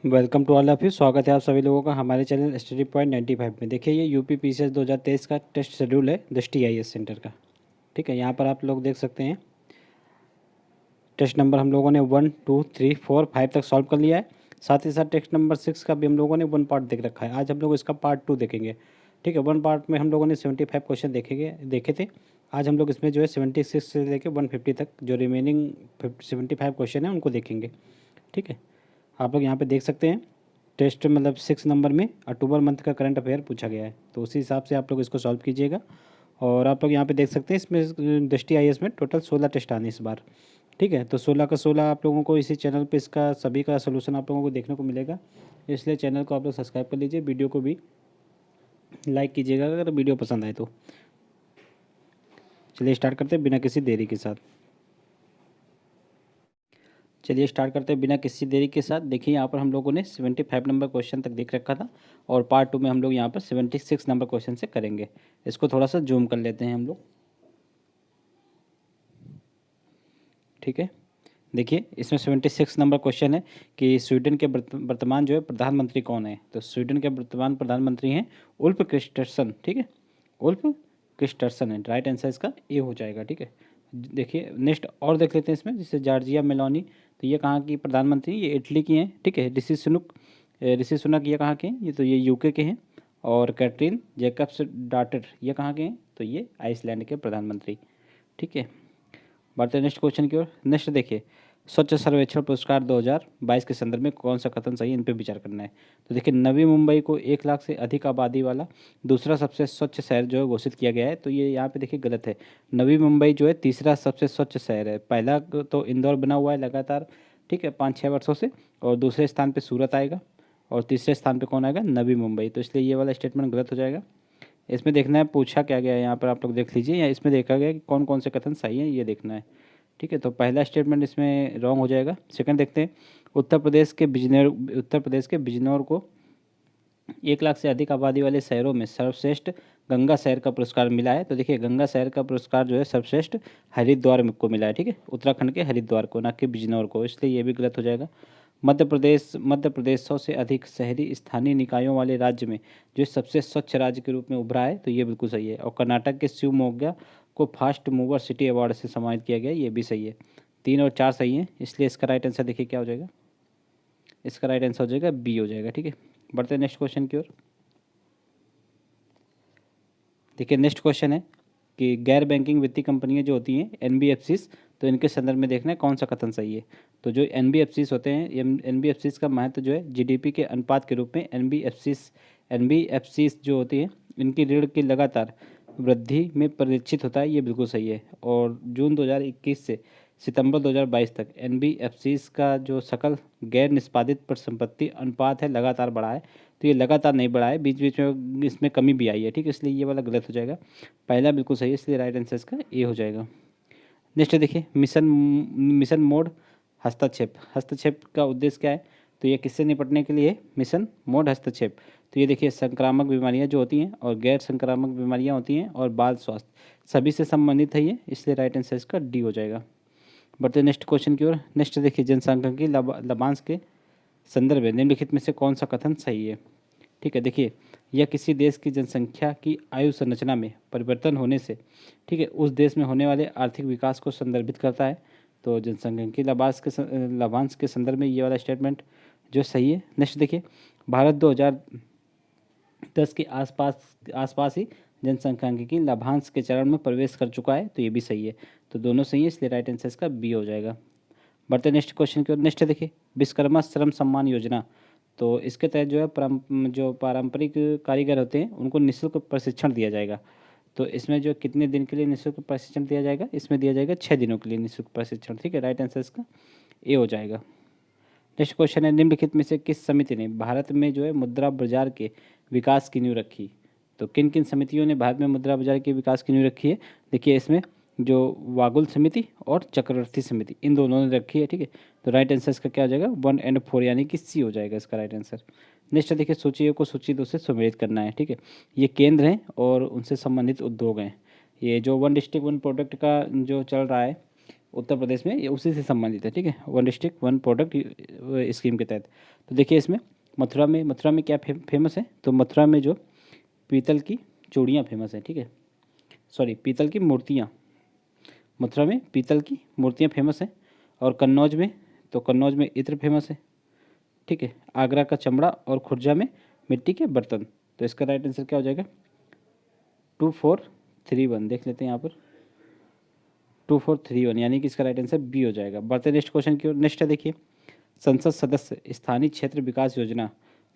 Welcome to all of you. स्वागत है आप सभी लोगों का हमारे चैनल स्टडी पॉइंट 95 में। देखिए ये यूपी पीसीएस 2023 का टेस्ट शेड्यूल है दृष्टि आईएएस सेंटर का। ठीक है, यहाँ पर आप लोग देख सकते हैं टेस्ट नंबर हम लोगों ने 1 2 3 4 5 तक सॉल्व कर लिया है। साथ ही साथ टेस्ट नंबर 6 का भी हम लोगों ने 1 पार्ट देख रखा है। आज हम लोग इसका पार्ट 2 देखेंगे। ठीक है, 1 पार्ट में हम लोगों ने 75 क्वेश्चन देखे थे। आज हम लोग इसमें जो है 76 से लेकर 150 तक जो रिमेनिंग 75 क्वेश्चन है उनको देखेंगे। ठीक है, आप लोग यहाँ पे देख सकते हैं टेस्ट मतलब 6 नंबर में अक्टूबर मंथ का करंट अफेयर पूछा गया है, तो उसी हिसाब से आप लोग इसको सॉल्व कीजिएगा। और आप लोग यहाँ पे देख सकते हैं इसमें दृष्टि आईएएस में टोटल 16 टेस्ट आने इस बार। ठीक है, तो 16 का 16 आप लोगों को इसी चैनल पे इसका सभी का सोल्यूशन आप लोगों को देखने को मिलेगा। इसलिए चैनल को आप लोग सब्सक्राइब कर लीजिए, वीडियो को भी लाइक कीजिएगा अगर वीडियो पसंद आए तो। चलिए स्टार्ट करते हैं बिना किसी देरी के साथ। चलिए स्टार्ट करते हैं बिना किसी देरी के साथ। देखिए यहाँ पर हम लोगों ने 75 नंबर क्वेश्चन तक देख रखा था और पार्ट 2 में हम लोग यहाँ पर 76 नंबर क्वेश्चन से करेंगे। इसको थोड़ा सा जूम कर लेते हैं हम लोग। ठीक है, देखिए इसमें 76 नंबर क्वेश्चन है कि स्वीडन के वर्तमान जो है प्रधानमंत्री कौन है। तो स्वीडन के वर्तमान प्रधानमंत्री हैं उल्फ क्रिस्टर्सन। ठीक है, उल्फ क्रिस्टर्सन है, राइट आंसर इसका ए हो जाएगा। ठीक है, देखिए नेक्स्ट और देख लेते हैं इसमें, जैसे जॉर्जिया मेलोनी। तो ये कहाँ की प्रधानमंत्री, ये इटली की हैं। ठीक है, ऋषि सुनक ये कहाँ के हैं, ये तो ये यूके के हैं। और कैटरीन जैकब्स डॉटर ये कहाँ के हैं, तो ये आइसलैंड के प्रधानमंत्री। ठीक है, बढ़ते हैं नेक्स्ट क्वेश्चन की ओर। नेक्स्ट देखिए, स्वच्छ सर्वेक्षण पुरस्कार 2022 के संदर्भ में कौन सा कथन सही है, इन पर विचार करना है। तो देखिए नवी मुंबई को 1 लाख से अधिक आबादी वाला दूसरा सबसे स्वच्छ शहर जो है घोषित किया गया है। तो ये यहाँ पे देखिए गलत है। नवी मुंबई जो है तीसरा सबसे स्वच्छ शहर है। पहला तो इंदौर बना हुआ है लगातार, ठीक है, 5-6 वर्षों से। और दूसरे स्थान पर सूरत आएगा और तीसरे स्थान पर कौन आएगा, नवी मुंबई। तो इसलिए ये वाला स्टेटमेंट गलत हो जाएगा। इसमें देखना है पूछा क्या गया है, यहाँ पर आप लोग देख लीजिए। या इसमें देखा गया कि कौन कौन से कथन सही है, ये देखना है। ठीक है, तो पहला स्टेटमेंट इसमें रॉन्ग हो जाएगा। सेकंड देखते हैं, उत्तर प्रदेश के बिजनौर को 1 लाख से अधिक आबादी वाले शहरों में सर्वश्रेष्ठ गंगा शहर का पुरस्कार मिला है। तो देखिए गंगा शहर का पुरस्कार जो है सर्वश्रेष्ठ हरिद्वार को मिला है। ठीक है, उत्तराखंड के हरिद्वार को, ना कि बिजनौर को, इसलिए ये भी गलत हो जाएगा। मध्य प्रदेश 100 से अधिक शहरी स्थानीय निकायों वाले राज्य में जो सबसे स्वच्छ राज्य के रूप में उभरा है। तो ये बिल्कुल सही है। और कर्नाटक के शिवमोगा को फास्ट मूवर सिटी अवार्ड से सम्मानित किया गया, ये भी सही है। 3 और 4 सही है, इसलिए इसका राइट आंसर देखिए क्या हो जाएगा, इसका राइट आंसर हो जाएगा बी हो जाएगा। ठीक है, बढ़ते हैं नेक्स्ट क्वेश्चन की ओर। देखिए नेक्स्ट क्वेश्चन है कि गैर बैंकिंग वित्तीय कंपनियां जो होती हैं एनबीएफसीज, तो इनके संदर्भ में देखना है कौन सा कथन सही है। तो जो एनबीएफसीज होते हैं, एनबीएफसीज का महत्व जो है जीडीपी के अनुपात के रूप में एनबीएफसीज जो होती हैं इनकी ऋण की लगातार वृद्धि में परिलक्षित होता है, ये बिल्कुल सही है। और जून 2021 से सितंबर 2022 तक एनबीएफसीज का जो सकल गैर निष्पादित परिसंपत्ति अनुपात है लगातार बढ़ा है। तो ये लगातार नहीं बढ़ा है, बीच बीच में इसमें कमी भी आई है। ठीक है, इसलिए ये वाला गलत हो जाएगा। पहला बिल्कुल सही है, इसलिए राइट आंसर इसका ए हो जाएगा। नेक्स्ट देखिए, मिशन मोड हस्तक्षेप का उद्देश्य क्या है। तो ये किससे निपटने के लिए, मिशन मोड हस्तक्षेप। तो ये देखिए संक्रामक बीमारियां जो होती हैं और गैर संक्रामक बीमारियां होती हैं और बाल स्वास्थ्य सभी से संबंधित है ये, इसलिए राइट आंसर इसका डी हो जाएगा। बढ़ते नेक्स्ट क्वेश्चन की ओर। नेक्स्ट देखिए, जनसांख्यिकी लाभांश के संदर्भ में निम्नलिखित में से कौन सा कथन सही है। ठीक है, देखिए यह किसी देश की जनसंख्या की आयु संरचना में परिवर्तन होने से, ठीक है, उस देश में होने वाले आर्थिक विकास को संदर्भित करता है। तो जनसंख्यिकी लाभांश के संदर्भ में ये वाला स्टेटमेंट जो सही है। नेक्स्ट देखिए, भारत 2010 के आसपास ही जनसंख्यिकी लाभांश के चरण में प्रवेश कर चुका है। तो ये भी सही है। तो दोनों सही है, इसलिए राइट आंसर इसका बी हो जाएगा। बढ़ते नेक्स्ट क्वेश्चन की ओर। नेक्स्ट देखिए, विश्वकर्मा श्रम सम्मान योजना। तो इसके तहत जो है जो पारंपरिक कारीगर होते हैं उनको निःशुल्क प्रशिक्षण दिया जाएगा। तो इसमें जो कितने दिन के लिए निःशुल्क प्रशिक्षण दिया जाएगा, इसमें दिया जाएगा 6 दिनों के लिए निःशुल्क प्रशिक्षण। ठीक है, राइट आंसर इसका ए हो जाएगा। नेक्स्ट क्वेश्चन है, निम्नलिखित में से किस समिति ने भारत में जो है मुद्रा बाजार के विकास की नींव रखी। तो किन किन समितियों ने भारत में मुद्रा बाजार के विकास की नींव रखी है। देखिए इसमें जो वागुल समिति और चक्रवर्ती समिति, इन दोनों ने रखी है। ठीक है, तो राइट आंसर इसका क्या हो जाएगा, 1 और 4 यानी कि सी हो जाएगा इसका राइट आंसर। नेक्स्ट देखिए, सूची ए को सूची 2 से सम्मिलित करना है। ठीक है, ये केंद्र हैं और उनसे संबंधित उद्योग हैं। ये जो 1 डिस्ट्रिक्ट 1 प्रोडक्ट का जो चल रहा है, उत्तर प्रदेश में, ये उसी से संबंधित है, ठीक है, one district one product scheme के तहत। तो देखिए इसमें मथुरा में क्या फेमस है, तो मथुरा में जो पीतल की चूड़ियाँ फेमस हैं, ठीक है, सॉरी पीतल की मूर्तियाँ, मथुरा में पीतल की मूर्तियाँ फेमस हैं। और कन्नौज में, तो कन्नौज में इत्र फेमस है, ठीक है। आगरा का चमड़ा और खुर्जा में मिट्टी के बर्तन। तो इसका राइट आंसर क्या हो जाएगा, 2431 देख लेते हैं यहाँ पर, 2431 यानी कि इसका राइट आंसर बी हो जाएगा। बढ़ते नेक्स्ट क्वेश्चन की ओर। नेक्स्ट है देखिए, संसद सदस्य स्थानीय क्षेत्र विकास योजना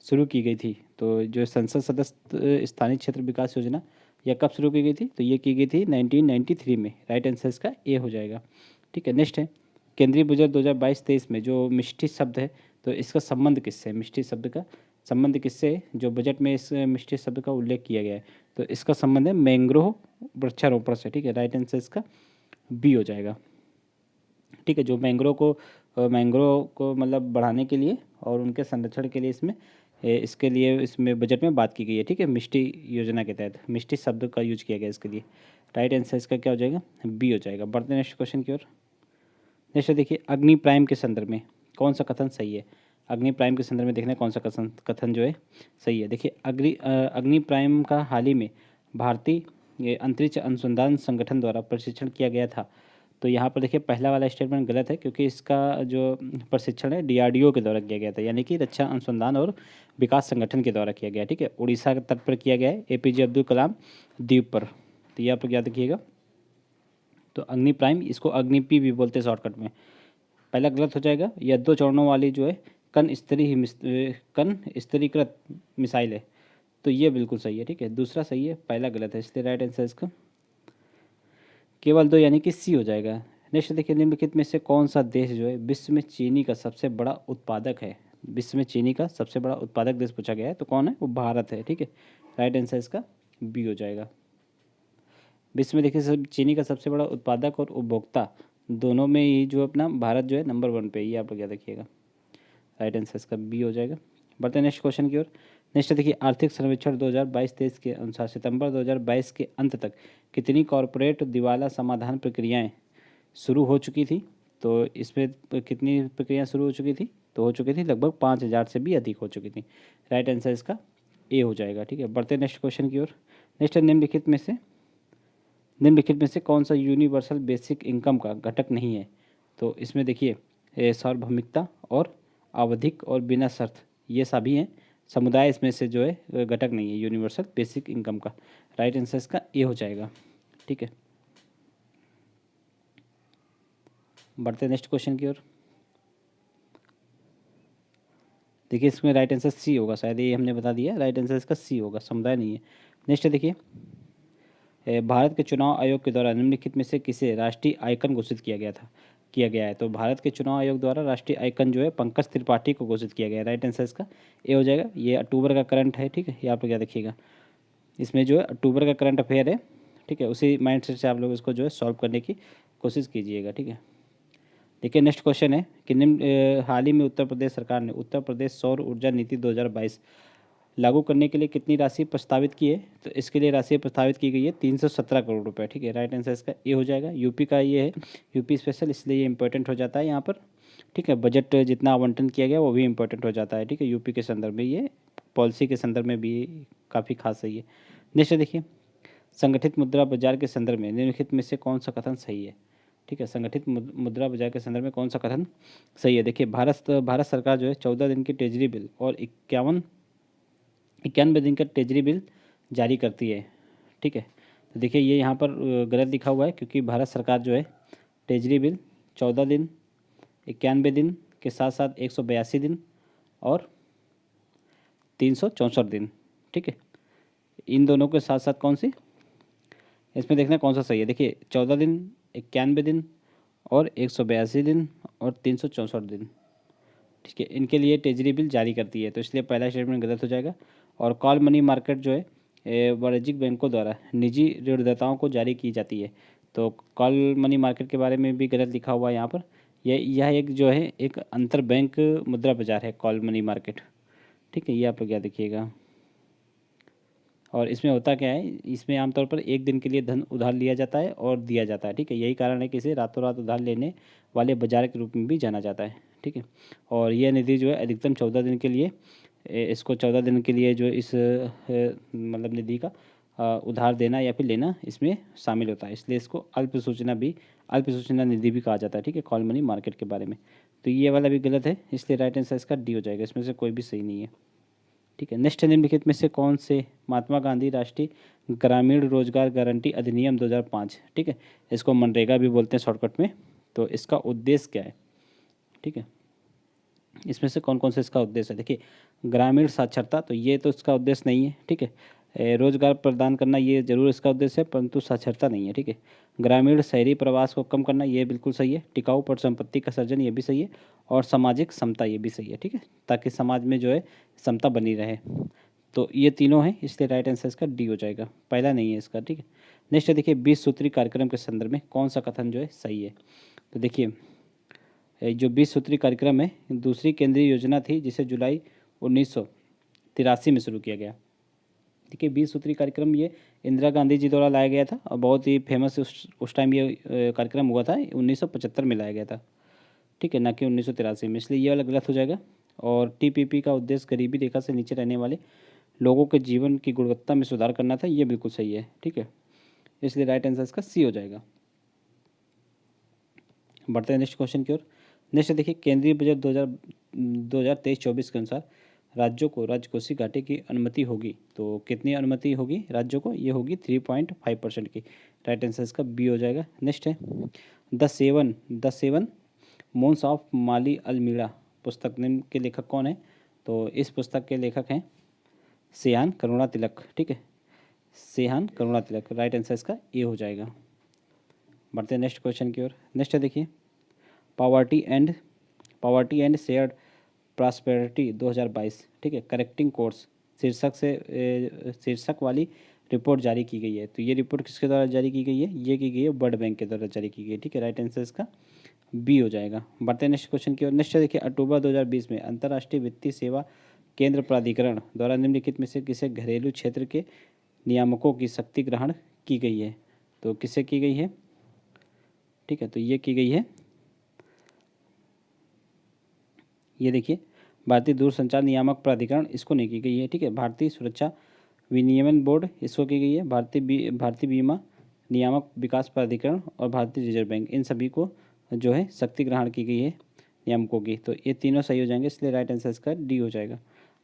शुरू की गई थी। तो जो संसद सदस्य स्थानीय क्षेत्र विकास योजना यह कब शुरू की गई थी, तो ये की गई थी 1993 में। राइट आंसर इसका ए हो जाएगा, ठीक है। नेक्स्ट है, केंद्रीय बजट 2022-23 में जो मिष्टी शब्द है, तो इसका संबंध किससे है, मिष्टी शब्द का संबंध किससे है, जो बजट में इस मिष्टी शब्द का उल्लेख किया गया है, तो इसका संबंध है मैंग्रोव वृक्षारोपण से, ठीक है। राइट आंसर इसका बी हो जाएगा, ठीक है। जो मैंग्रोव को मतलब बढ़ाने के लिए और उनके संरक्षण के लिए इसके लिए इसमें बजट में बात की गई है, ठीक है। मिष्टी योजना के तहत मिष्टी शब्द का यूज किया गया इसके लिए। राइट आंसर इसका क्या हो जाएगा, बी हो जाएगा। बढ़ते हैं नेक्स्ट क्वेश्चन की ओर। नेक्स्ट देखिए, अग्नि प्राइम के संदर्भ में कौन सा कथन सही है, अग्नि प्राइम के संदर्भ में देखना है कौन सा कथन जो है सही है। देखिए अग्नि प्राइम का हाल ही में भारतीय अंतरिक्ष अनुसंधान संगठन द्वारा प्रशिक्षण किया गया था। तो यहाँ पर देखिए पहला वाला स्टेटमेंट गलत है, क्योंकि इसका जो प्रशिक्षण है डीआरडीओ के द्वारा किया गया था, यानी कि रक्षा अनुसंधान और विकास संगठन के द्वारा किया गया, ठीक है। उड़ीसा के तट पर किया गया है, एपीजे अब्दुल कलाम द्वीप पर। तो ये आप लोग याद रखिएगा। तो अग्नि प्राइम, इसको अग्निपी भी बोलते हैं शॉर्टकट में। पहला गलत हो जाएगा, यह 2 चरणों वाली जो है कन स्तरीकृत मिसाइल है। तो ये बिल्कुल सही है, ठीक है। दूसरा सही है, पहला गलत है, इसलिए राइट आंसर इसका केवल 2 यानी कि सी हो जाएगा। नेक्स्ट देखिए, निम्नलिखित में से कौन सा देश जो है विश्व में चीनी का सबसे बड़ा उत्पादक है, विश्व में चीनी का सबसे बड़ा उत्पादक देश पूछा गया है, तो कौन है, वो भारत है, ठीक है। राइट आंसर इसका बी हो जाएगा। विश्व में देखिए चीनी का सबसे बड़ा उत्पादक और उपभोक्ता दोनों में ही जो अपना भारत जो है नंबर 1 पे, ये आप लोग याद रखिएगा। राइट आंसर इसका बी हो जाएगा। बढ़ते हैं नेक्स्ट क्वेश्चन की ओर। नेक्स्ट देखिए, आर्थिक सर्वेक्षण 2022-23 के अनुसार सितंबर 2022 के अंत तक कितनी कॉरपोरेट दिवाला समाधान प्रक्रियाएं शुरू हो चुकी थी। तो इसमें कितनी प्रक्रियाएं शुरू हो चुकी थी, तो हो चुकी थी लगभग 5000 से भी अधिक हो चुकी थी। राइट आंसर इसका ए हो जाएगा, ठीक है। बढ़ते हैं नेक्स्ट क्वेश्चन की ओर। नेक्स्ट है, निम्नलिखित में से कौन सा यूनिवर्सल बेसिक इनकम का घटक नहीं है। तो इसमें देखिए सार्वभौमिकता और आवधिक और बिना शर्त ये सभी हैं। समुदाय इसमें से जो है घटक नहीं है यूनिवर्सल बेसिक इनकम का। राइट आंसर इसका ए हो जाएगा, ठीक है। बढ़ते नेक्स्ट क्वेश्चन की ओर। देखिए इसमें राइट आंसर सी होगा, शायद ये हमने बता दिया। राइट आंसर इसका सी होगा, समुदाय नहीं है। नेक्स्ट देखिए, भारत के चुनाव आयोग के द्वारा निम्नलिखित में से किसे राष्ट्रीय आइकन घोषित किया गया है। तो भारत के चुनाव आयोग द्वारा राष्ट्रीय आइकन जो है पंकज त्रिपाठी को घोषित किया गया है। राइट आंसर इसका ए हो जाएगा। ये अक्टूबर का करंट है, ठीक है, ये आप लोग याद रखिएगा। इसमें जो है अक्टूबर का करंट अफेयर है, ठीक है, उसी माइंड सेट से आप लोग इसको जो है सॉल्व करने की कोशिश कीजिएगा, ठीक है। देखिए नेक्स्ट क्वेश्चन है कि हाल ही में उत्तर प्रदेश सरकार ने उत्तर प्रदेश सौर ऊर्जा नीति 2022 लागू करने के लिए कितनी राशि प्रस्तावित की है। तो इसके लिए राशि प्रस्तावित की गई है 317 करोड़ रुपए, ठीक है। राइट आंसर इसका ए हो जाएगा। यूपी का ये है, यूपी स्पेशल, इसलिए ये इंपॉर्टेंट हो जाता है यहाँ पर, ठीक है। बजट जितना आवंटन किया गया वो भी इंपॉर्टेंट हो जाता है, ठीक है। यूपी के संदर्भ में ये पॉलिसी के संदर्भ में भी काफ़ी खास सही है। नेक्स्ट देखिए, संगठित मुद्रा बाजार के संदर्भ में निम्नलिखित में से कौन सा कथन सही है, ठीक है। संगठित मुद्रा बाजार के संदर्भ में कौन सा कथन सही है। देखिए भारत सरकार जो है 14 दिन की ट्रेजरी बिल और 91 दिन का ट्रेजरी बिल जारी करती है, ठीक है। तो देखिए ये यहाँ पर गलत लिखा हुआ है, क्योंकि भारत सरकार जो है ट्रेजरी बिल 14 दिन, 91 दिन के साथ साथ 182 दिन और 364 दिन, ठीक है, इन दोनों के साथ साथ कौन सी, इसमें देखना कौन सा सही है। देखिए 14 दिन, 91 दिन और 182 दिन और 364 दिन, ठीक है, इनके लिए ट्रेजरी बिल जारी करती है। तो इसलिए पहला स्टेटमेंट गलत हो जाएगा। और कॉल मनी मार्केट जो है वाणिज्यिक बैंकों द्वारा निजी ऋणदाताओं को जारी की जाती है। तो कॉल मनी मार्केट के बारे में भी गलत लिखा हुआ है यहाँ पर। यह एक जो है एक अंतर बैंक मुद्रा बाजार है कॉल मनी मार्केट, ठीक है, ये आप लोग याद रखिएगा। और इसमें होता क्या है, इसमें आमतौर पर एक दिन के लिए धन उधार लिया जाता है और दिया जाता है, ठीक है। यही कारण है कि इसे रातों रात उधार लेने वाले बाजार के रूप में भी जाना जाता है, ठीक है। और यह निधि जो है अधिकतम 14 दिन के लिए, इसको 14 दिन के लिए जो इस मतलब निधि का उधार देना या फिर लेना इसमें शामिल होता है, इसलिए इसको अल्प सूचना निधि भी कहा जाता है, ठीक है, कॉल मनी मार्केट के बारे में। तो ये वाला भी गलत है, इसलिए राइट आंसर इसका डी हो जाएगा, इसमें से कोई भी सही नहीं है, ठीक है। नेक्स्ट, निम्नलिखित में से कौन से महात्मा गांधी राष्ट्रीय ग्रामीण रोजगार गारंटी अधिनियम 2005, ठीक है, इसको मनरेगा भी बोलते हैं शॉर्टकट में, तो इसका उद्देश्य क्या है, ठीक है। इसमें से कौन कौन से इसका उद्देश्य है, देखिए, ग्रामीण साक्षरता, तो ये तो इसका उद्देश्य नहीं है, ठीक है। रोजगार प्रदान करना ये जरूर इसका उद्देश्य है, परंतु साक्षरता नहीं है, ठीक है। ग्रामीण शहरी प्रवास को कम करना ये बिल्कुल सही है। टिकाऊ परिसंपत्ति का सर्जन ये भी सही है। और सामाजिक समता ये भी सही है, ठीक है, ताकि समाज में जो है समता बनी रहे। तो ये तीनों हैं, इसलिए राइट आंसर इसका डी हो जाएगा, पहला नहीं है इसका, ठीक है। नेक्स्ट देखिए, 20 सूत्री कार्यक्रम के संदर्भ में कौन सा कथन जो है सही है। तो देखिए, जो 20 सूत्री कार्यक्रम है दूसरी केंद्रीय योजना थी, जिसे जुलाई 1983 में शुरू किया गया। देखिए, 20 सूत्री कार्यक्रम ये इंदिरा गांधी जी द्वारा लाया गया था और बहुत ही फेमस उस टाइम ये कार्यक्रम हुआ था, 1975 में लाया गया था, ठीक है, ना कि 1983 में, इसलिए ये वाला गलत हो जाएगा। और टीपीपी का उद्देश्य गरीबी रेखा से नीचे रहने वाले लोगों के जीवन की गुणवत्ता में सुधार करना था, ये बिल्कुल सही है, ठीक है, इसलिए राइट आंसर इसका सी हो जाएगा। बढ़ते हैं नेक्स्ट क्वेश्चन की ओर। नेक्स्ट देखिए, केंद्रीय बजट 2023-24 के अनुसार राज्यों को राजकोषीय घाटे की अनुमति होगी, तो कितनी अनुमति होगी राज्यों को, ये होगी 3.5% की, राइट आंसर इसका बी हो जाएगा। नेक्स्ट है, द सेवन मोन्स ऑफ माली अलमीरा पुस्तक निम्न के लेखक कौन है, तो इस पुस्तक के लेखक हैं सेहान करुणा तिलक, ठीक है, सेहान करुणा तिलक, राइट आंसर इसका ए हो जाएगा। बढ़ते हैं नेक्स्ट क्वेश्चन की ओर। नेक्स्ट है देखिए, पावर्टी एंड शेयर्ड प्रॉस्पेरिटी 2022, ठीक है, करेक्टिंग कोर्स शीर्षक वाली रिपोर्ट जारी की गई है। तो ये रिपोर्ट किसके द्वारा जारी की गई है, ये की गई है वर्ल्ड बैंक के द्वारा जारी की गई है, ठीक है, राइट आंसर इसका बी हो जाएगा। बढ़ते हैं नेक्स्ट क्वेश्चन की ओर। नेक्स्ट देखिए, अक्टूबर 2020 में अंतर्राष्ट्रीय वित्तीय सेवा केंद्र प्राधिकरण द्वारा निम्नलिखित में से किसे घरेलू क्षेत्र के नियामकों की शक्ति ग्रहण की गई है, तो किसे की गई है, ठीक है, तो ये की गई है, ये देखिए, भारतीय दूरसंचार नियामक प्राधिकरण, इसको नहीं की गई है, ठीक है, भारतीय सुरक्षा विनियमन बोर्ड, इसको की गई है, भारतीय बीमा नियामक विकास प्राधिकरण और भारतीय रिजर्व बैंक, इन सभी को जो है शक्ति ग्रहण की गई है नियामकों की, तो ये तीनों सही हो जाएंगे, इसलिए राइट आंसर इसका डी हो जाएगा।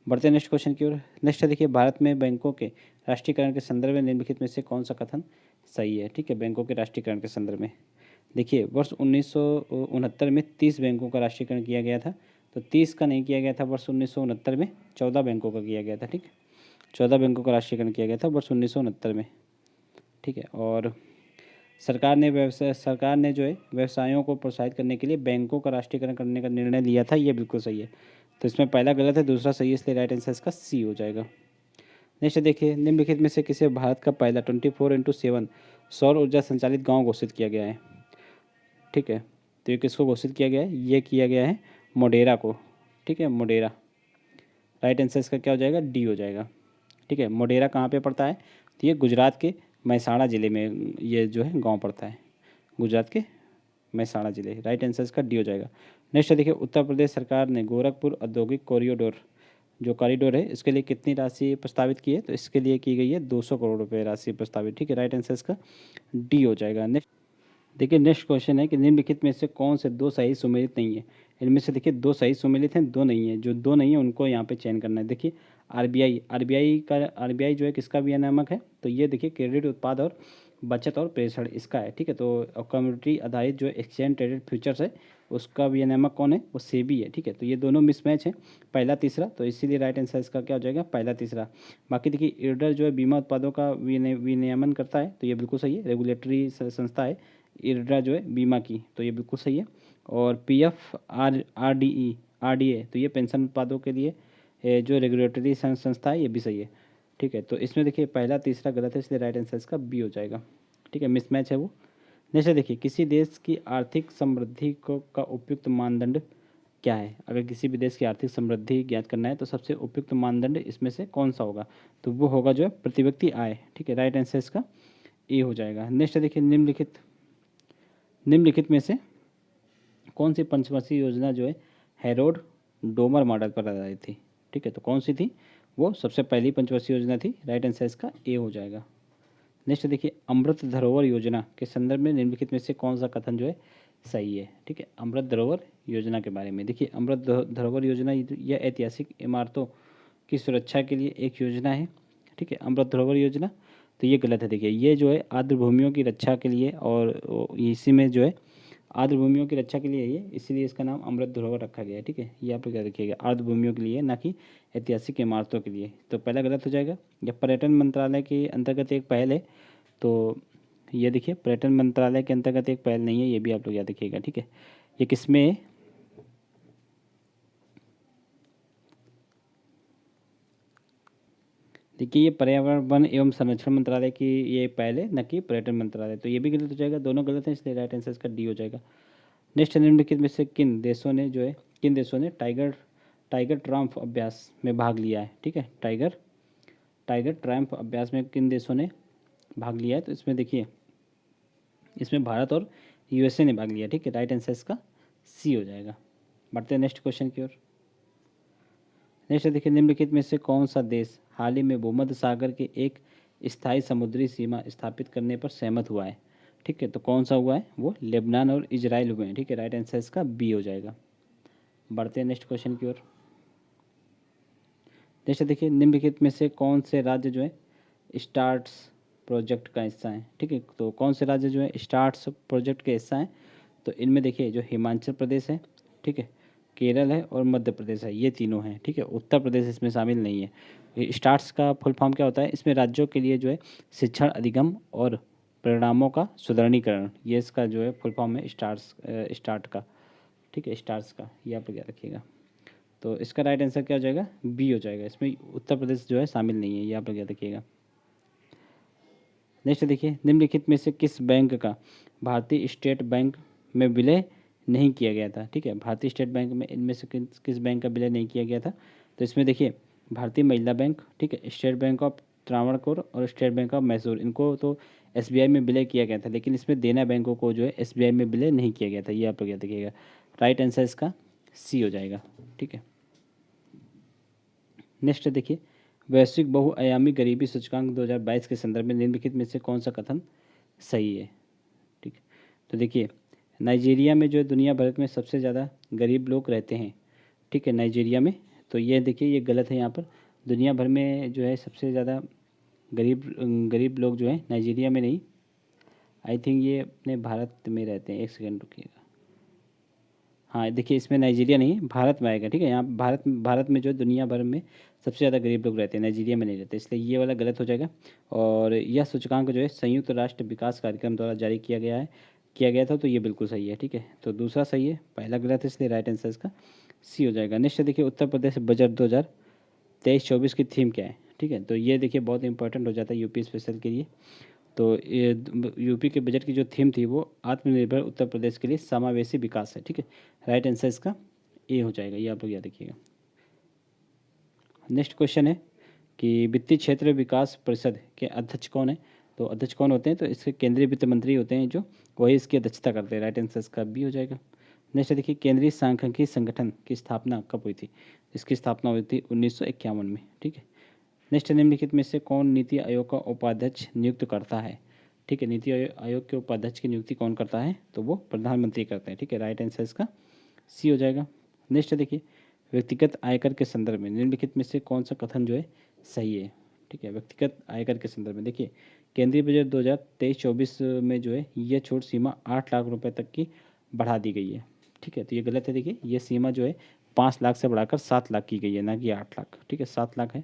बढ़ते हैं नेक्स्ट क्वेश्चन की ओर। नेक्स्ट देखिए, भारत में बैंकों के राष्ट्रीयकरण के संदर्भ में निम्नलिखित में से कौन सा कथन सही है, ठीक है, बैंकों के राष्ट्रीयकरण के संदर्भ में। देखिए, वर्ष 1969 में 30 बैंकों का राष्ट्रीयकरण किया गया था, तो 30 का नहीं किया गया था, वर्ष 1969 में 14 बैंकों का किया गया था, ठीक है, 14 बैंकों का राष्ट्रीयकरण किया गया था वर्ष 1969 में, ठीक है। और सरकार ने जो है व्यवसायों को प्रोत्साहित करने के लिए बैंकों का राष्ट्रीयकरण करने का निर्णय लिया था, ये बिल्कुल सही है, तो इसमें पहला गलत है, दूसरा सही है, इसलिए राइट आंसर इसका सी हो जाएगा। नेक्स्ट देखिए, निम्नलिखित में से किसे भारत का पहला 24x7 सौर ऊर्जा संचालित गाँव घोषित किया गया है, ठीक है, तो ये किसको घोषित किया गया है, ये किया गया है मोडेरा को, ठीक है, मोडेरा, राइट आंसर इसका क्या हो जाएगा, डी हो जाएगा, ठीक है। मोडेरा कहाँ पे पड़ता है, तो ये गुजरात के महसाणा ज़िले में ये जो है गांव पड़ता है, गुजरात के महसाणा ज़िले, राइट आंसर इसका डी हो जाएगा। नेक्स्ट देखिए, उत्तर प्रदेश सरकार ने गोरखपुर औद्योगिक कॉरिडोर जो कॉरिडोर है इसके लिए कितनी राशि प्रस्तावित की है, तो इसके लिए की गई है 200 करोड़ रुपये राशि प्रस्तावित, ठीक है, राइट आंसर इसका डी हो जाएगा। नेक्स्ट देखिए, नेक्स्ट क्वेश्चन है कि निम्नलिखित में से कौन से दो सही सुमेलित नहीं है। इनमें से देखिए, दो सही सुमेलित हैं, दो नहीं है, जो दो नहीं है उनको यहाँ पे चयन करना है। देखिए, आरबीआई जो है किसका विनियामक है, तो ये देखिए क्रेडिट उत्पाद और बचत और प्रेषण इसका है, ठीक है, तो कम्युनिटी आधारित जो एक्सचेंज ट्रेडेड फ्यूचर्स है उसका विनियामक कौन है, वो सेबी है, ठीक है, तो ये दोनों मिसमैच है, पहला तीसरा, तो इसीलिए राइट आंसर इसका क्या हो जाएगा, पहला तीसरा। बाकी देखिए, इरडर जो है बीमा उत्पादों का विनियमन करता है, तो ये बिल्कुल सही है, रेगुलेटरी संस्था है इरडा जो है बीमा की, तो ये बिल्कुल सही है। और पीएफ आरडीए तो ये पेंशन उत्पादों के लिए जो रेगुलेटरी संस्था है, ये भी सही है, ठीक है, तो इसमें देखिए पहला तीसरा गलत है, इसलिए राइट आंसर इसका बी हो जाएगा, ठीक है, मिसमैच है वो। नेक्स्ट देखिए, किसी देश की आर्थिक समृद्धि को का उपयुक्त मानदंड क्या है? अगर किसी भी देश की आर्थिक समृद्धि ज्ञात करना है तो सबसे उपयुक्त मानदंड इसमें से कौन सा होगा? तो वो होगा जो है प्रति व्यक्ति आय। ठीक है, राइट आंसर इसका ए हो जाएगा। नेक्स्ट देखिए, निम्नलिखित में से कौन सी पंचवर्षीय योजना जो है हैरोल्ड डोमर मॉडल पर आधारित थी? ठीक है, तो कौन सी थी? वो सबसे पहली पंचवर्षीय योजना थी। राइट आंसर इसका ए हो जाएगा। नेक्स्ट देखिए, अमृत धरोहर योजना के संदर्भ में निम्नलिखित में से कौन सा कथन जो है सही है? ठीक है, अमृत धरोहर योजना के बारे में देखिए, अमृत धरोहर योजना यह ऐतिहासिक इमारतों की सुरक्षा के लिए एक योजना है। ठीक है, अमृत धरोहर योजना, तो ये गलत है। देखिए, ये जो है आर्द्र भूमियों की रक्षा के लिए, और इसी में जो है आर्द्र भूमियों की रक्षा के लिए ये, इसीलिए इसका नाम अमृत धरोहर रखा गया है। ठीक है, ये आप लोग याद रखिएगा, आर्द्र भूमियों के लिए, ना कि ऐतिहासिक इमारतों के लिए। तो पहला गलत हो जाएगा। जब पर्यटन मंत्रालय के अंतर्गत एक पहल है, तो ये देखिए पर्यटन मंत्रालय के अंतर्गत एक पहल नहीं है, ये भी आप लोग याद रखिएगा। ठीक है, ये किसमें है? देखिए, ये पर्यावरण वन एवं संरक्षण मंत्रालय की ये पहल है, न कि पर्यटन मंत्रालय। तो ये भी गलत हो जाएगा, दोनों गलत हैं, इसलिए राइट आंसर इसका डी हो जाएगा। नेक्स्ट, निम्नलिखित में से किन देशों ने टाइगर टाइगर ट्रायम्फ अभ्यास में भाग लिया है? ठीक है, टाइगर टाइगर ट्रायम्फ अभ्यास में किन देशों ने भाग लिया है? तो इसमें देखिए, इसमें भारत और यूएसए ने भाग लिया। ठीक है, राइट आंसर इसका सी हो जाएगा। बढ़ते हैं नेक्स्ट क्वेश्चन की ओर। नेक्स्ट देखिए, निम्नलिखित में से कौन सा देश हाल ही में भूमध्य सागर के एक स्थायी समुद्री सीमा स्थापित करने पर सहमत हुआ है? ठीक है, तो कौन सा हुआ है? वो लेबनान और इजराइल हुए हैं। ठीक है, राइट आंसर इसका बी हो जाएगा। बढ़ते हैं नेक्स्ट क्वेश्चन की ओर। नेक्स्ट देखिए, निम्नलिखित में से कौन से राज्य जो है स्टार्स प्रोजेक्ट का हिस्सा है? ठीक है, तो कौन से राज्य जो है स्टार्स प्रोजेक्ट के हिस्सा हैं? तो इनमें देखिए, जो हिमाचल प्रदेश है, ठीक है, केरल है और मध्य प्रदेश है, ये तीनों हैं। ठीक है, उत्तर प्रदेश इसमें शामिल नहीं है। ये स्टार्स का फुल फॉर्म क्या होता है? इसमें राज्यों के लिए जो है शिक्षण अधिगम और परिणामों का सुदृढ़ीकरण, ये इसका जो है फुल फॉर्म है स्टार्ट का। ठीक है, स्टार्स का, ये आप लोग याद रखिएगा। तो इसका राइट आंसर क्या हो जाएगा? बी हो जाएगा। इसमें उत्तर प्रदेश जो है शामिल नहीं है, ये आप लोग याद रखिएगा। नेक्स्ट देखिए, निम्नलिखित में से किस बैंक का भारतीय स्टेट बैंक में विलय नहीं किया गया था? ठीक है, भारतीय स्टेट बैंक में इनमें से किस बैंक का विलय नहीं किया गया था? तो इसमें देखिए, भारतीय महिला बैंक, ठीक है, स्टेट बैंक ऑफ त्रावणकोर और स्टेट बैंक ऑफ मैसूर, इनको तो एसबीआई में विलय किया गया था, लेकिन इसमें देना बैंकों को जो है एसबीआई में विलय नहीं किया गया था, ये आप लोग याद रखिएगा। राइट आंसर इसका सी हो जाएगा। ठीक है, नेक्स्ट देखिए, वैश्विक बहुआयामी गरीबी सूचकांक 2022 के संदर्भ में निम्नलिखित में से कौन सा कथन सही है? ठीक है, तो देखिए, नाइजीरिया में जो है दुनिया भर में सबसे ज़्यादा गरीब लोग रहते हैं। ठीक है, नाइजीरिया में, तो ये देखिए, ये गलत है। यहाँ पर दुनिया भर में जो है सबसे ज़्यादा गरीब गरीब लोग जो है नाइजीरिया में नहीं, आई थिंक ये अपने भारत में रहते हैं। एक सेकेंड रुकिएगा। हाँ, देखिए, इसमें नाइजीरिया नहीं, भारत में आएगा। ठीक है, यहाँ भारत में जो दुनिया भर में सबसे ज़्यादा गरीब लोग रहते हैं, नाइजीरिया में नहीं रहते, इसलिए ये वाला गलत हो जाएगा। और यह सूचकांक जो है संयुक्त राष्ट्र विकास कार्यक्रम द्वारा जारी किया गया था, तो ये बिल्कुल सही है। ठीक है, तो दूसरा सही है, पहला गलत है, इसलिए राइट आंसर इसका सी हो जाएगा। नेक्स्ट देखिए, उत्तर प्रदेश बजट 2023-24 की थीम क्या है? ठीक है, तो ये देखिए बहुत इंपॉर्टेंट हो जाता है यूपी स्पेशल के लिए। तो ये यूपी के बजट की जो थीम थी वो आत्मनिर्भर उत्तर प्रदेश के लिए समावेशी विकास है। ठीक है, राइट आंसर इसका ए हो जाएगा, ये आप लोग याद रखिएगा। नेक्स्ट क्वेश्चन है कि वित्तीय क्षेत्र विकास परिषद के अध्यक्ष कौन है? तो अध्यक्ष कौन होते हैं? तो इसके केंद्रीय वित्त मंत्री होते हैं, जो वही इसकी अध्यक्षता करते हैं। राइट आंसर इसका बी हो जाएगा। नेक्स्ट देखिए, केंद्रीय सांख्यिकी संगठन की स्थापना कब हुई थी? इसकी स्थापना हुई थी 1951 में। ठीक है, नेक्स्ट, निम्नलिखित में से कौन नीति आयोग का उपाध्यक्ष नियुक्त करता है? ठीक है, नीति आयोग के उपाध्यक्ष की नियुक्ति कौन करता है? तो वो प्रधानमंत्री करते हैं। ठीक है, राइट आंसर इसका सी हो जाएगा। नेक्स्ट देखिए, व्यक्तिगत आयकर के संदर्भ में निम्नलिखित में से कौन सा कथन जो है सही है? ठीक है, व्यक्तिगत आयकर के संदर्भ में देखिए, केंद्रीय बजट 2023-24 में जो है यह छूट सीमा 8 लाख रुपए तक की बढ़ा दी गई है। ठीक है, तो ये गलत है। देखिए, ये सीमा जो है 5 लाख से बढ़ाकर 7 लाख की गई है, ना कि 8 लाख। ठीक है, 7 लाख है,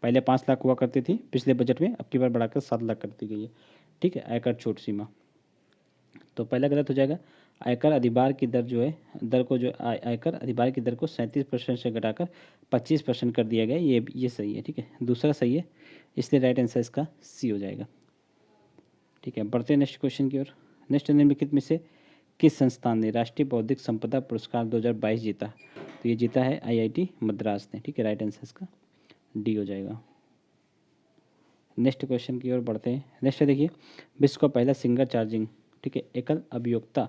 पहले 5 लाख हुआ करती थी पिछले बजट में, अब की बार बढ़ाकर 7 लाख कर दी गई है। ठीक है, आयकर छूट सीमा, तो पहला गलत हो जाएगा। आयकर अधिभार की दर जो है, दर को जो आयकर अधिभार की दर को 37% से घटाकर 25% कर दिया गया, ये सही है। ठीक है, दूसरा सही है, इसलिए राइट आंसर इसका सी हो जाएगा। ठीक है, बढ़ते हैं नेक्स्ट क्वेश्चन की ओर। नेक्स्ट, निम्नलिखित में से किस संस्थान ने राष्ट्रीय बौद्धिक संपदा पुरस्कार 2022 जीता? तो ये जीता है आईआईटी मद्रास ने। ठीक है, राइट आंसर इसका डी हो जाएगा। नेक्स्ट क्वेश्चन की ओर बढ़ते हैं। नेक्स्ट देखिए, विश्व का पहला सिंगल चार्जिंग, ठीक है, एकल अभियोक्ता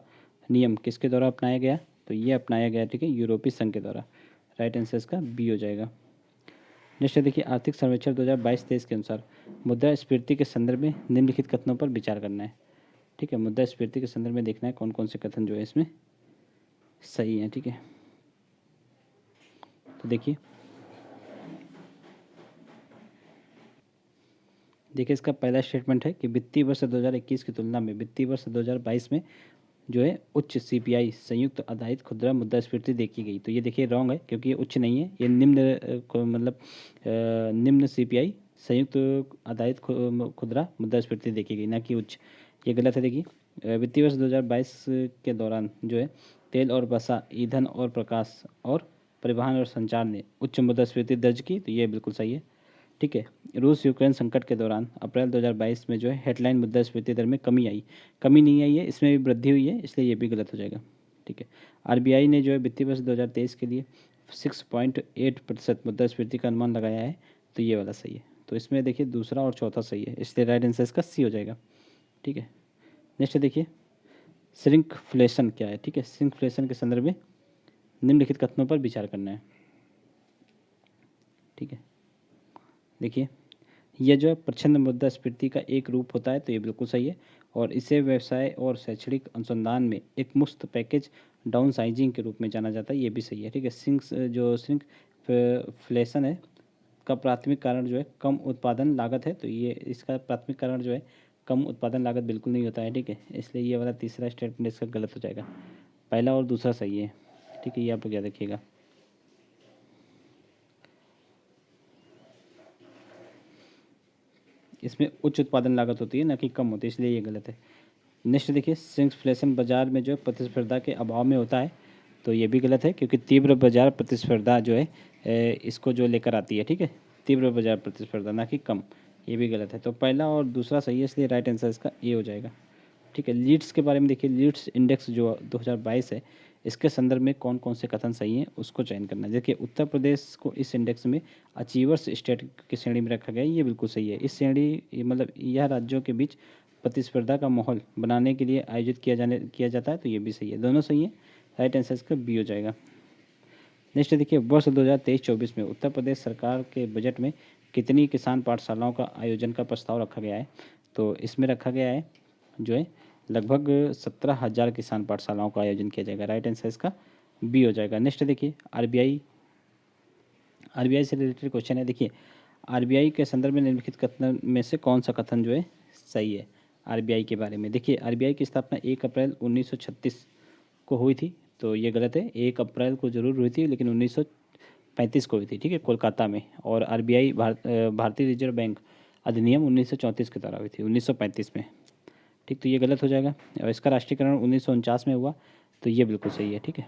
नियम किसके द्वारा अपनाया गया? तो ये अपनाया गया, ठीक है, यूरोपीय संघ के द्वारा। राइट आंसर इसका बी हो जाएगा। नेक्स्ट देखिए, आर्थिक सर्वेक्षण 2022-23 के अनुसार मुद्रास्फीति के संदर्भ में निम्नलिखित कथनों पर विचार करना है। ठीक है, मुद्रास्फीति के संदर्भ में देखना है कौन कौन से कथन जो है इसमें सही है। ठीक है, तो देखिए इसका पहला स्टेटमेंट है कि वित्तीय वर्ष 2021 की तुलना में वित्तीय वर्ष 2022 में जो है उच्च सीपीआई संयुक्त आधारित खुदरा मुद्रास्फीति देखी गई। तो ये देखिए रॉन्ग है, क्योंकि ये उच्च नहीं है, ये निम्न मतलब निम्न सीपीआई संयुक्त आधारित खुदरा मुद्रास्फीति देखी गई, ना कि उच्च। ये गलत है। देखिए वित्तीय वर्ष 2022 के दौरान जो है तेल और वसा, ईंधन और प्रकाश और परिवहन और संचार ने उच्च मुद्रास्फीति दर्ज की। तो ये बिल्कुल सही है। ठीक है, रूस यूक्रेन संकट के दौरान अप्रैल 2022 में जो है हेडलाइन मुद्रास्फीति दर में कमी आई, कमी नहीं आई है, इसमें भी वृद्धि हुई है, इसलिए ये भी गलत हो जाएगा। ठीक है, आरबीआई ने जो है वित्तीय वर्ष 2023 के लिए 6.8% मुद्रास्फीति का अनुमान लगाया है। तो ये वाला सही है। तो इसमें देखिए दूसरा और चौथा सही है, इसलिए राइट आंसर इसका सी हो जाएगा। ठीक है, नेक्स्ट देखिए, श्रिंकफ्लेशन क्या है? ठीक है, श्रिंकफ्लेशन के संदर्भ में निम्नलिखित कथनों पर विचार करना है। ठीक है, देखिए यह जो है प्रच्छन्न मुद्रास्फीति का एक रूप होता है। तो ये बिल्कुल सही है, और इसे व्यवसाय और शैक्षणिक अनुसंधान में एक मुफ्त पैकेज डाउन साइजिंग के रूप में जाना जाता है। ये भी सही है। ठीक है, श्रिंकफ्लेशन है का प्राथमिक कारण जो है कम उत्पादन लागत है। तो ये इसका प्राथमिक कारण जो है कम उत्पादन लागत बिल्कुल नहीं होता है। ठीक है, इसलिए ये वाला तीसरा स्टेटमेंट इसका गलत हो जाएगा। पहला और दूसरा सही है। ठीक है, ये आप लोग याद रखिएगा। इसमें उच्च उत्पादन लागत होती है, ना कि कम होती है, इसलिए ये गलत है। नेक्स्ट देखिए, श्रिंकफ्लेशन बाजार में जो प्रतिस्पर्धा के अभाव में होता है। तो ये भी गलत है, क्योंकि तीव्र बाजार प्रतिस्पर्धा जो है इसको जो लेकर आती है। ठीक है, तीव्र बाजार प्रतिस्पर्धा, ना कि कम। ये भी गलत है। तो पहला और दूसरा सही है, इसलिए राइट आंसर इसका ए हो जाएगा। ठीक है, लीड्स के बारे में देखिए, लीड्स इंडेक्स जो 2022 है, इसके संदर्भ में कौन कौन से कथन सही हैं उसको चयन करना है। देखिए उत्तर प्रदेश को इस इंडेक्स में अचीवर्स स्टेट की श्रेणी में रखा गया है। ये बिल्कुल सही है। इस श्रेणी मतलब यह राज्यों के बीच प्रतिस्पर्धा का माहौल बनाने के लिए आयोजित किया जाता है। तो ये भी सही है, दोनों सही है। राइट आंसर इसका बी हो जाएगा। नेक्स्ट देखिए, वर्ष 2023-24 में उत्तर प्रदेश सरकार के बजट में कितनी किसान पाठशालाओं का आयोजन का प्रस्ताव रखा गया है? तो इसमें रखा गया है जो है लगभग 17,000 किसान पाठशालाओं का आयोजन किया जाएगा। राइट आंसर इसका बी हो जाएगा। नेक्स्ट देखिए, आरबीआई से रिलेटेड क्वेश्चन है। देखिए आरबीआई के संदर्भ में निम्नलिखित कथन में से कौन सा कथन जो है सही है आरबीआई के बारे में? देखिए आरबीआई की स्थापना 1 अप्रैल 1936 को हुई थी। तो ये गलत है, 1 अप्रैल को जरूर हुई थी, लेकिन 1935 को हुई थी। ठीक है, कोलकाता में। और आरबीआई भारतीय रिजर्व बैंक अधिनियम 1934 के द्वारा हुई थी 1935 में। ठीक, तो ये गलत हो जाएगा। और इसका राष्ट्रीयकरण 1949 में हुआ। तो ये बिल्कुल सही है। ठीक है,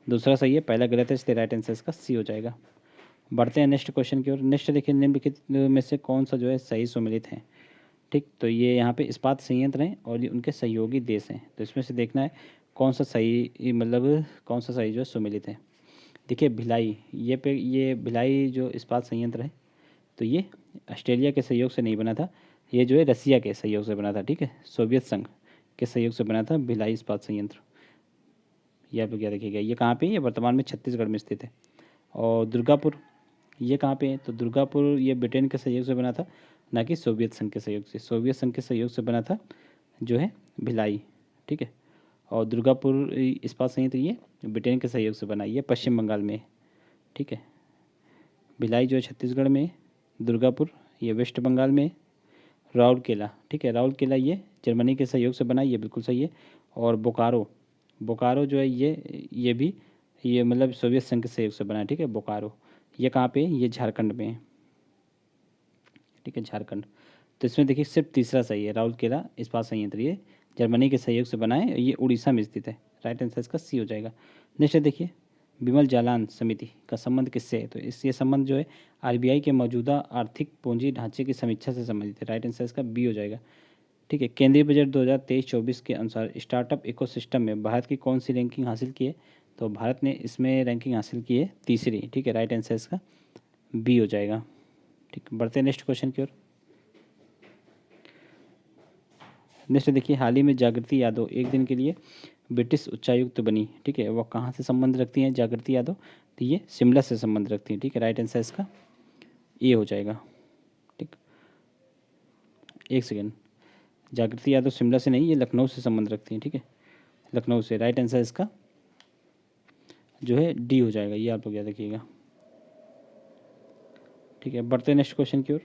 दूसरा सही है, पहला गलत है, इसलिए राइट आंसर इसका सी हो जाएगा। बढ़ते हैं नेक्स्ट क्वेश्चन की ओर। नेक्स्ट देखिए, निम्नलिखित में से कौन सा जो है सही सुमेलित है? ठीक, तो ये यहाँ पे इस्पात संयंत्र हैं और ये उनके सहयोगी देश हैं। तो इसमें से देखना है कौन सा सही, मतलब कौन सा सही जो है सुमेलित है। देखिए भिलाई, ये भिलाई जो इस्पात संयंत्र है, तो ये ऑस्ट्रेलिया के सहयोग से नहीं बना था, ये जो है रसिया के सहयोग से बना था। ठीक है, सोवियत संघ के सहयोग से बना था भिलाई इस्पात संयंत्र। ये आप लोग क्या देखिएगा, ये कहाँ पे है? ये वर्तमान में छत्तीसगढ़ में स्थित है। और दुर्गापुर, ये कहाँ पे है? तो दुर्गापुर ये ब्रिटेन के सहयोग से बना था, ना कि सोवियत संघ के सहयोग से। सोवियत संघ के सहयोग से बना था जो है भिलाई। ठीक है, और दुर्गापुर इस्पात संयंत्र ये ब्रिटेन के सहयोग से बना, ये पश्चिम बंगाल में है। ठीक है, भिलाई जो है छत्तीसगढ़ में है, दुर्गापुर ये वेस्ट बंगाल में है, राउरकेला, ठीक है, राउरकेला ये जर्मनी के सहयोग से बना, ये बिल्कुल सही है। और बोकारो जो है ये भी ये मतलब सोवियत संघ के सहयोग से बना है। ठीक है, बोकारो ये कहाँ पे है? ये झारखंड में है। ठीक है, झारखंड। तो इसमें देखिए सिर्फ तीसरा सही है, राउरकेला इस्पात संयंत्र ये जर्मनी के सहयोग से बना है, ये उड़ीसा में स्थित है। राइट आंसर इसका सी हो जाएगा। नेक्स्ट देखिए, विमल जालान समिति का संबंध किससे है? तो ये संबंध जो है आरबीआई के मौजूदा आर्थिक पूंजी ढांचे की समीक्षा से संबंधित है। राइट आंसर इसका बी हो जाएगा। ठीक है, केंद्रीय बजट 2023-24 के अनुसार स्टार्टअप इकोसिस्टम में भारत की कौन सी रैंकिंग हासिल की है? तो भारत ने इसमें रैंकिंग हासिल की है तीसरी। ठीक है, राइट आंसर इसका बी हो जाएगा। ठीक, बढ़ते हैं नेक्स्ट क्वेश्चन की ओर। नेक्स्ट देखिए, हाल ही में जागृति यादव एक दिन के लिए ब्रिटिश उच्चायुक्त बनी। ठीक है, वो कहाँ से संबंध रखती हैं जागृति यादव? तो ये शिमला से संबंध रखती हैं। ठीक है, राइट आंसर इसका ए हो जाएगा। ठीक, एक सेकेंड, जागृति यादव शिमला से नहीं, ये लखनऊ से संबंध रखती हैं। ठीक है, लखनऊ से। राइट आंसर इसका जो है डी हो जाएगा, ये आप लोग याद रखिएगा। ठीक है, बढ़ते हैं नेक्स्ट क्वेश्चन की ओर।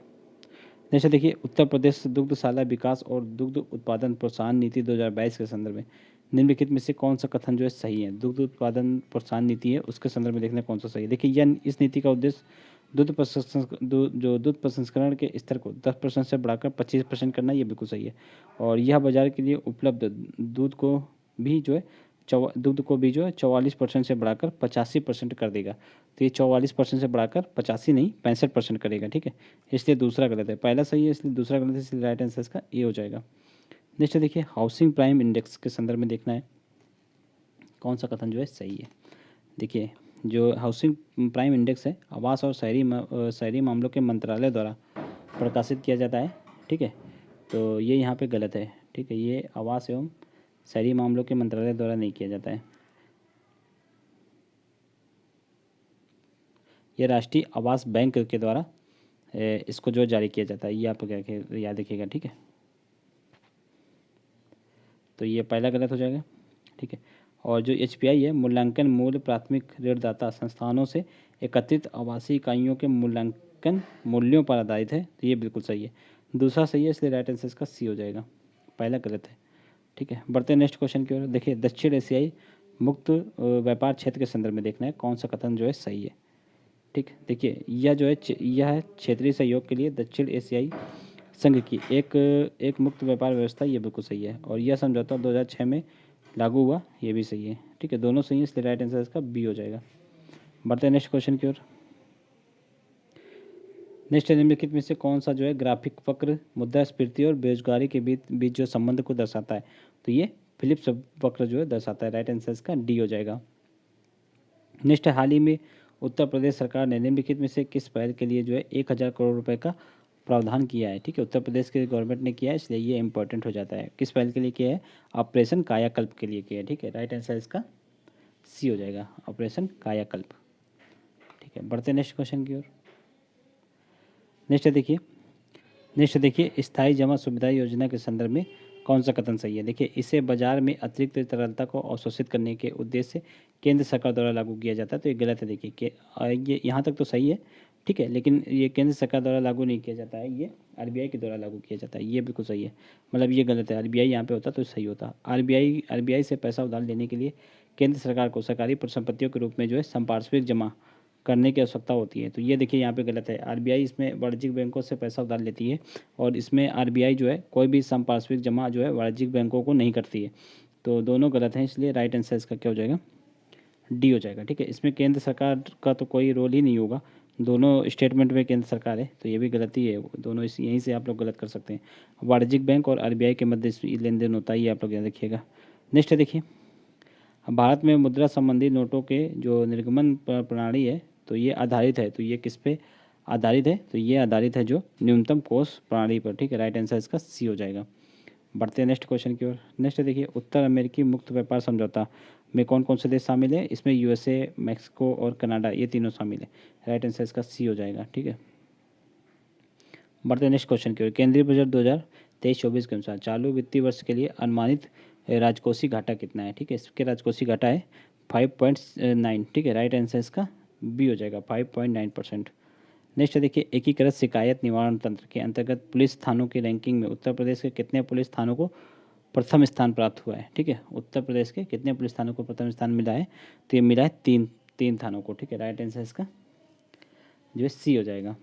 नेक्स्ट देखिए, उत्तर प्रदेश दुग्धशाला विकास और दुग्ध उत्पादन प्रोत्साहन नीति 2022 के संदर्भ में निम्नलिखित में से कौन सा कथन जो है सही है? दुग्ध उत्पादन प्रोत्साहन नीति है, उसके संदर्भ में देखना कौन सा सही है। देखिए, यह इस नीति का उद्देश्य दूध प्रसंस्करण के स्तर को 10% से बढ़ाकर 25% करना, ये बिल्कुल सही है। और यह बाजार के लिए उपलब्ध दूध को भी जो है 44% से बढ़ाकर 85% कर देगा। तो ये 44% से बढ़ाकर 85 नहीं 65% करेगा। ठीक है, इसलिए दूसरा गलत है, पहला सही है इसलिए दूसरा गलत है, इसलिए राइट आंसर इसका ए हो जाएगा। नेक्स्ट देखिए, हाउसिंग प्राइम इंडेक्स के संदर्भ में देखना है कौन सा कथन जो है सही है। देखिए, जो हाउसिंग प्राइम इंडेक्स है आवास और शहरी मामलों के मंत्रालय द्वारा प्रकाशित किया जाता है। ठीक है, तो ये यहाँ पे गलत है। ठीक है, ये आवास एवं शहरी मामलों के मंत्रालय द्वारा नहीं किया जाता है, यह राष्ट्रीय आवास बैंक के द्वारा इसको जो जारी किया जाता है, ये आप याद रखिएगा। ठीक है, तो ये पहला गलत हो जाएगा। ठीक है, और जो HPI है मूल्यांकन मूल्य प्राथमिक ऋणदाता संस्थानों से एकत्रित आवासीय इकाइयों के मूल्यांकन मूल्यों पर आधारित है, तो ये बिल्कुल सही है। दूसरा सही है, इसलिए राइट आंसर इसका सी हो जाएगा, पहला गलत है। ठीक है, बढ़ते हैं नेक्स्ट क्वेश्चन की ओर। देखिए, दक्षिण एशियाई मुक्त व्यापार क्षेत्र के संदर्भ में देखना है कौन सा कथन जो है सही है। ठीक, देखिए, यह जो है यह है क्षेत्रीय सहयोग के लिए दक्षिण एशियाई संघ की एक मुक्त व्यापार व्यवस्था, ये बिल्कुल सही है। और यह समझौता 2006 में लागू हुआ, ये भी सही है। ठीक है, दोनों सही है, इसलिए राइट आंसर इसका बी हो जाएगा। बढ़ते हैं नेक्स्ट क्वेश्चन की ओर। नेक्स्ट निम्नलिखित में से कौन सा जो है ग्राफिक वक्र मुद्रास्फीति और बेरोजगारी के बीच जो संबंध को दर्शाता है? तो ये फिलिप्स वक्र जो है दर्शाता है, राइट आंसर इसका डी हो जाएगा। नेक्स्ट, हाल ही में उत्तर प्रदेश सरकार ने निम्नलिखित में से किस पहल के लिए जो है 1000 करोड़ रुपए का प्रावधान किया है? ठीक है, उत्तर प्रदेश के गवर्नमेंट ने किया है, इसलिए ये इंपॉर्टेंट हो जाता है। किस पहल के लिए किया है? ऑपरेशन कायाकल्प के लिए किया है। ठीक है, राइट आंसर इसका सी हो जाएगा, ऑपरेशन कायाकल्प। ठीक है, बढ़ते नेक्स्ट क्वेश्चन की ओर। नेक्स्ट देखिए, स्थायी जमा सुविधा योजना के संदर्भ में कौन सा कथन सही है? देखिए, इसे बाजार में अतिरिक्त तरलता को अवशोषित करने के उद्देश्य से केंद्र सरकार द्वारा लागू किया जाता है, तो ये गलत है। देखिए कि ये यहाँ तक तो सही है। ठीक है, लेकिन ये केंद्र सरकार द्वारा लागू नहीं किया जाता है, ये RBI के द्वारा लागू किया जाता है, ये बिल्कुल सही है। मतलब ये गलत है, RBI यहाँ पे होता तो सही होता। RBI से पैसा उधार लेने के लिए केंद्र सरकार को सरकारी परिसंपत्तियों के रूप में जो है संपार्श्विक जमा करने की आवश्यकता होती है, तो ये देखिए यहाँ पे गलत है। RBI इसमें वाणिज्यिक बैंकों से पैसा उधार लेती है, और इसमें RBI जो है कोई भी संपार्श्विक जमा जो है वाणिज्यिक बैंकों को नहीं करती है, तो दोनों गलत हैं, इसलिए राइट आंसर इसका क्या हो जाएगा? डी हो जाएगा। ठीक है, इसमें केंद्र सरकार का तो कोई रोल ही नहीं होगा, दोनों स्टेटमेंट में केंद्र सरकार है, तो ये भी गलती है, दोनों इस यहीं से आप लोग गलत कर सकते हैं। वाणिज्यिक बैंक और RBI के मध्य लेन देन होता है, ये आप लोग याद रखिएगा। नेक्स्ट देखिए, भारत में मुद्रा संबंधी नोटों के जो निर्गमन प्रणाली है, तो ये आधारित है, तो ये किस पे आधारित है? तो ये आधारित है जो न्यूनतम कोष प्रणाली पर। ठीक है, राइट आंसर इसका सी हो जाएगा। बढ़ते हैं नेक्स्ट क्वेश्चन की ओर। नेक्स्ट देखिए, उत्तर अमेरिकी मुक्त व्यापार समझौता में कौन कौन से देश शामिल है? इसमें USA, मैक्सिको और कनाडा, ये तीनों शामिल है, राइट आंसर इसका सी हो जाएगा। ठीक है, बढ़ते हैं नेक्स्ट क्वेश्चन की ओर। केंद्रीय बजट 2023-24 के अनुसार चालू वित्तीय वर्ष के लिए अनुमानित राजकोषीय घाटा कितना है? ठीक है, इसके राजकोषीय घाटा है 5.9। ठीक है, राइट आंसर इसका बी हो जाएगा, 5.9%। नेक्स्ट देखिए, एकीकृत शिकायत निवारण तंत्र के अंतर्गत पुलिस थानों की रैंकिंग में उत्तर प्रदेश के कितने पुलिस थानों को प्रथम स्थान प्राप्त हुआ है? ठीक है, उत्तर प्रदेश के कितने पुलिस थानों को प्रथम स्थान मिला है? तो ये मिला है तीन थानों को। ठीक है, राइट आंसर इसका जो है सी हो जाएगा।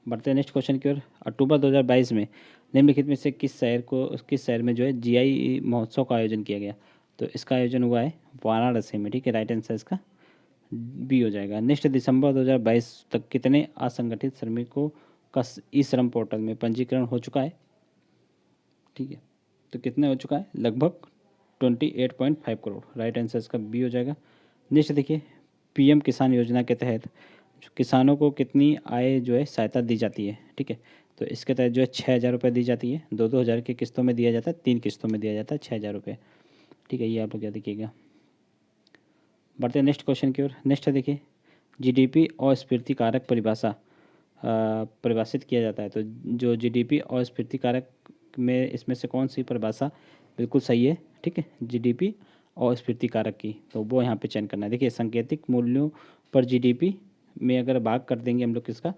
बढ़ते हैं नेक्स्ट क्वेश्चन की ओर। अक्टूबर 2022 में निम्नलिखित में से किस शहर में जो है GI महोत्सव का आयोजन किया गया? तो इसका आयोजन हुआ है वाराणसी में। ठीक है, राइट आंसर इसका बी हो जाएगा। नेक्स्ट, दिसंबर 2022 तक कितने असंगठित श्रमिकों का ई श्रम पोर्टल में पंजीकरण हो चुका है। ठीक है, तो कितने हो चुका है? लगभग 28.5 करोड़। राइट आंसर इसका बी हो जाएगा। नेक्स्ट देखिए, पीएम किसान योजना के तहत किसानों को कितनी आय जो है सहायता दी जाती है। ठीक है, तो इसके तहत जो है 6,000 रुपये दी जाती है। 2-2 हज़ार की किस्तों में दिया जाता है, 3 किस्तों में दिया जाता है 6,000 रुपये। ठीक है, ये आप लोग याद रखिएगा। बढ़ते हैं नेक्स्ट क्वेश्चन की ओर। नेक्स्ट है देखिए, जीडीपी और स्फीति कारक परिभाषित किया जाता है। तो जो जीडीपी और स्फीति कारक में इसमें से कौन सी परिभाषा बिल्कुल सही है? ठीक है, जीडीपी और स्फीति कारक की, तो वो यहाँ पे चयन करना है। देखिए, सांकेतिक मूल्यों पर जीडीपी में अगर भाग कर देंगे हम लोग किसका,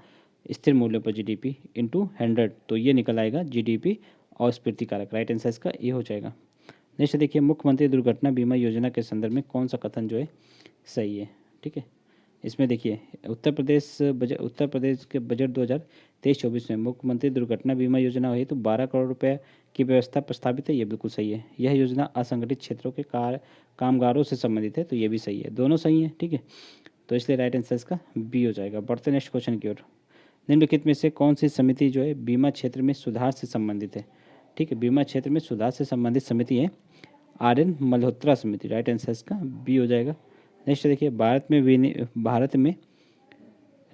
स्थिर मूल्यों पर जीडीपी इंटू 100, तो ये निकल आएगा जीडीपी और स्फीति कारक। राइट आंसर इसका ये हो जाएगा। नेक्स्ट देखिए, मुख्यमंत्री दुर्घटना बीमा योजना के संदर्भ में कौन सा कथन जो है सही है। ठीक है, इसमें देखिए, उत्तर प्रदेश के बजट 2023-24 में मुख्यमंत्री दुर्घटना बीमा योजना हेतु 12 करोड़ रुपए की व्यवस्था प्रस्तावित है। ये बिल्कुल सही है। यह योजना असंगठित क्षेत्रों के कामगारों से संबंधित है, तो ये भी सही है। दोनों सही है। ठीक है, तो इसलिए राइट आंसर इसका बी हो जाएगा। बढ़ते नेक्स्ट क्वेश्चन की ओर। निम्नलिखित में से कौन सी समिति जो है बीमा क्षेत्र में सुधार से संबंधित है? ठीक है, बीमा क्षेत्र में सुधार से संबंधित समिति है आर.एन. मल्होत्रा समिति। राइट आंसर इसका बी हो जाएगा। नेक्स्ट देखिए, भारत में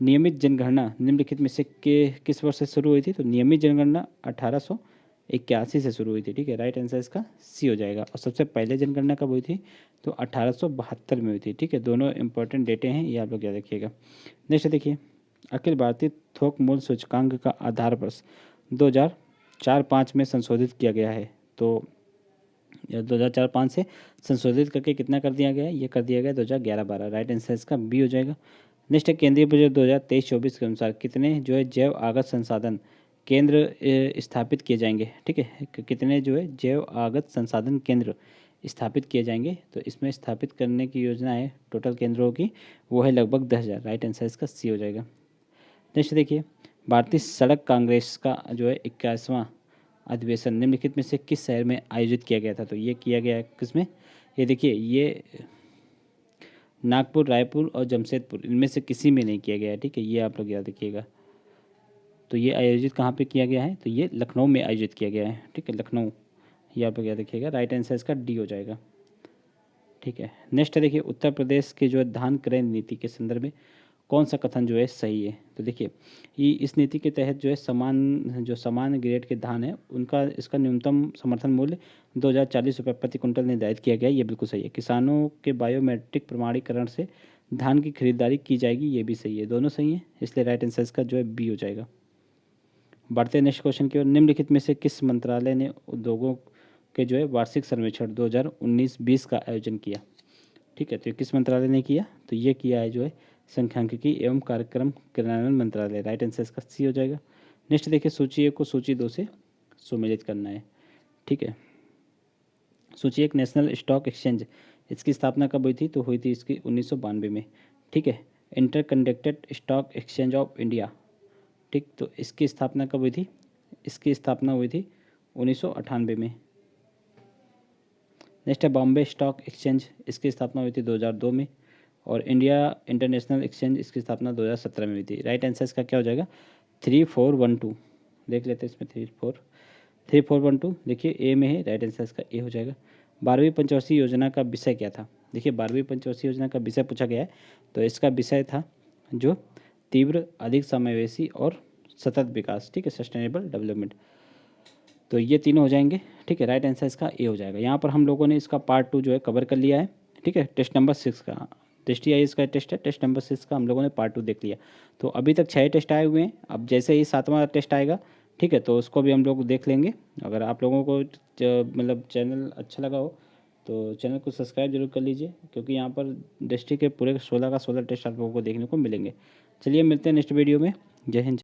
नियमित जनगणना निम्नलिखित में से किस वर्ष से शुरू हुई थी? तो नियमित जनगणना 1881 से शुरू हुई थी। ठीक है, राइट आंसर इसका सी हो जाएगा। और सबसे पहले जनगणना कब हुई थी? तो 1872 में हुई थी। ठीक है, दोनों इंपॉर्टेंट डेटे हैं, ये आप लोग याद रखिएगा। नेक्स्ट देखिए, अखिल भारतीय थोक मूल्य सूचकांक का आधार वर्ष 2004-05 में संशोधित किया गया है। तो 2004-05 से संशोधित करके कितना कर दिया गया है? ये कर दिया गया 2011-12। राइट आंसर इसका बी हो जाएगा। नेक्स्ट है, केंद्रीय बजट 2023-24 के अनुसार कितने जो है जैव आगत संसाधन केंद्र स्थापित किए जाएंगे? ठीक है, कितने जो है जैव आगत संसाधन केंद्र स्थापित किए जाएंगे? तो इसमें स्थापित करने की योजना है टोटल केंद्रों की, वो है लगभग 10,000। राइट आंसर इसका सी हो जाएगा। नेक्स्ट देखिए, भारतीय सड़क कांग्रेस का जो है 21वां अधिवेशन निम्नलिखित में से किस शहर में आयोजित किया गया था? तो ये किया गया है किसमें? ये देखिए, ये नागपुर, रायपुर और जमशेदपुर, इनमें से किसी में नहीं किया गया है। ठीक है, ये आप लोग याद रखिएगा। तो ये आयोजित कहाँ पे किया गया है? तो ये लखनऊ में आयोजित किया गया है। ठीक है, लखनऊ, ये आप लोग याद रखिएगा। राइट आंसर इसका डी हो जाएगा। ठीक है, नेक्स्ट देखिए, उत्तर प्रदेश की जो है धान क्रय नीति के संदर्भ में कौन सा कथन जो है सही है? तो देखिए, ये इस नीति के तहत जो है समान ग्रेड के धान है उनका इसका न्यूनतम समर्थन मूल्य 2,040 रुपये प्रति कुंटल निर्धारित किया गया है। ये बिल्कुल सही है। किसानों के बायोमेट्रिक प्रमाणीकरण से धान की खरीदारी की जाएगी, ये भी सही है। दोनों सही है, इसलिए राइट आंसर इसका जो है बी हो जाएगा। बढ़ते नेक्स्ट क्वेश्चन की ओर। निम्नलिखित में से किस मंत्रालय ने उद्योगों के जो है वार्षिक सर्वेक्षण 2019-20 का आयोजन किया? ठीक है, तो ये किस मंत्रालय ने किया? तो ये किया है जो है सांख्यिकी एवं कार्यक्रम क्रियान्वयन मंत्रालय। राइट आंसर इसका सी हो जाएगा। नेक्स्ट देखिए, सूची 1 को सूची 2 से सुमेलित करना है। ठीक है, सूची 1 नेशनल स्टॉक एक्सचेंज, इसकी स्थापना कब हुई थी? तो हुई थी इसकी 1992 में। ठीक है, interconnected stock exchange of India, ठीक, तो इसकी स्थापना कब हुई थी? इसकी स्थापना हुई थी 1998 में। नेक्स्ट है बॉम्बे स्टॉक एक्सचेंज, इसकी स्थापना हुई थी 2002 में। और इंडिया इंटरनेशनल एक्सचेंज, इसकी स्थापना 2017 में हुई थी। राइट आंसर इसका क्या हो जाएगा? 3412। देख लेते हैं इसमें 3412। देखिए, ए में है, राइट आंसर इसका ए हो जाएगा। 12वीं पंचवर्षीय योजना का विषय क्या था? देखिए, 12वीं पंचवर्षीय योजना का विषय पूछा गया है, तो इसका विषय था जो तीव्र, अधिक समावेशी और सतत विकास। ठीक है, सस्टेनेबल डेवलपमेंट। तो ये तीनों हो जाएंगे। ठीक है, राइट आंसर इसका ए हो जाएगा। यहाँ पर हम लोगों ने इसका पार्ट 2 जो है कवर कर लिया है। ठीक है, टेस्ट नंबर 6 का, टेस्ट आई इसका टेस्ट है, टेस्ट नंबर 6 का हम लोगों ने पार्ट 2 देख लिया। तो अभी तक 6 टेस्ट आए हुए हैं। अब जैसे ही 7वां टेस्ट आएगा, ठीक है, तो उसको भी हम लोग देख लेंगे। अगर आप लोगों को मतलब चैनल अच्छा लगा हो तो चैनल को सब्सक्राइब जरूर कर लीजिए, क्योंकि यहाँ पर डिस्ट्रिक्ट के पूरे 16 का 16 टेस्ट आप लोगों को देखने को मिलेंगे। चलिए, मिलते हैं नेक्स्ट वीडियो में। जय हिंद।